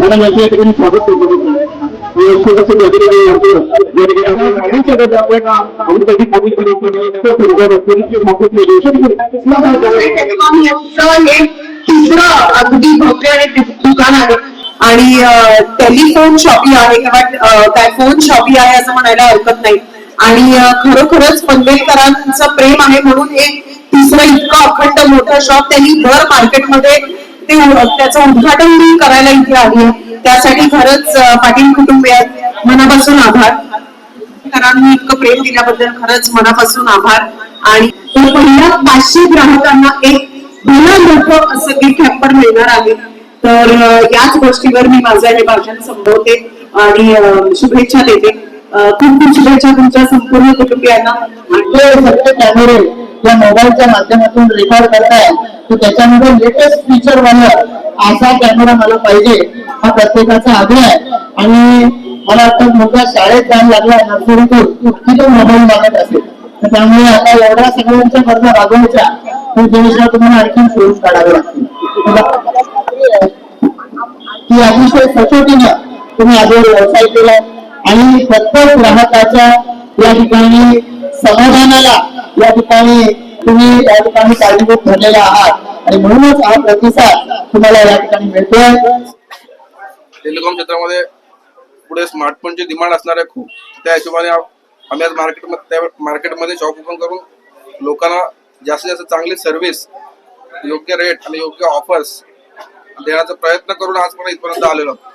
मला याच्या ठिकाणी स्वागत तिसरं अगदी भव्य आणि दुकान आहे आणि टेलिफोन शॉपी आहे किंवा काय फोन शॉपी आहे असं म्हणायला हरकत नाही. आणि खरोखरच पनवेलकरांचं प्रेम आहे म्हणून एक तिसरं इतकं अखंड मोठं शॉप त्यांनी भर मार्केटमध्ये ते त्याचं उद्घाटन करायला इथे आली आहे. त्यासाठी खरंच पाटील कुटुंबियात मनापासून आभार. करांनी इतकं प्रेम दिल्याबद्दल खरंच मनापासून आभार. आणि पहिल्या 500 ग्राहकांना एक भलं मोठं असं गिफ्ट हॅम्पर मिळणार आहे. तर याच गोष्टीवर मी माझं हे भाषण संपवते आणि शुभेच्छा देते. खूप खूप शुभेच्छा तुमच्या संपूर्ण कुटुंबियांना. सगळे कॅमेरे या मोबाईलच्या माध्यमातून रेकॉर्ड करताय तर त्याच्यामध्ये लेटेस्ट फीचर वाला असा कॅमेरा मला पाहिजे हा प्रत्येकाचा आग्रह आहे. आणि मला वाटतं मुलगा शाळेत जायला लागला नर्सरीतून की तो मोबाईल मागत असेल तर त्यामुळे आता एवढ्या सगळ्यांच्या गरजा भागवायच्या तर त्यानुसार तुम्हाला आणखी शोधून काढावे लागतील. की अतिशय सचोटीनं तुम्ही आजवर व्यवसाय केला आणि प्रत्येक ग्राहकाच्या या ठिकाणी समाधानाला या ठिकाणी तुम्ही या ठिकाणी कारणीभूत ठरलेला आहात आणि म्हणूनच हा प्रतिसाद तुम्हाला या ठिकाणी मिळतोय. टेलिकॉम क्षेत्रामध्ये पुढे स्मार्टफोनची डिमांड असणार आहे खूप. त्या हिशोबाने आम्ही आज मार्केटमध्ये शॉप ओपन करून लोकांना जास्तीत जास्त चांगली सर्व्हिस, योग्य रेट आणि योग्य ऑफर्स देण्याचा प्रयत्न करून आजपर्यंत इथपर्यंत आलेलो आहोत.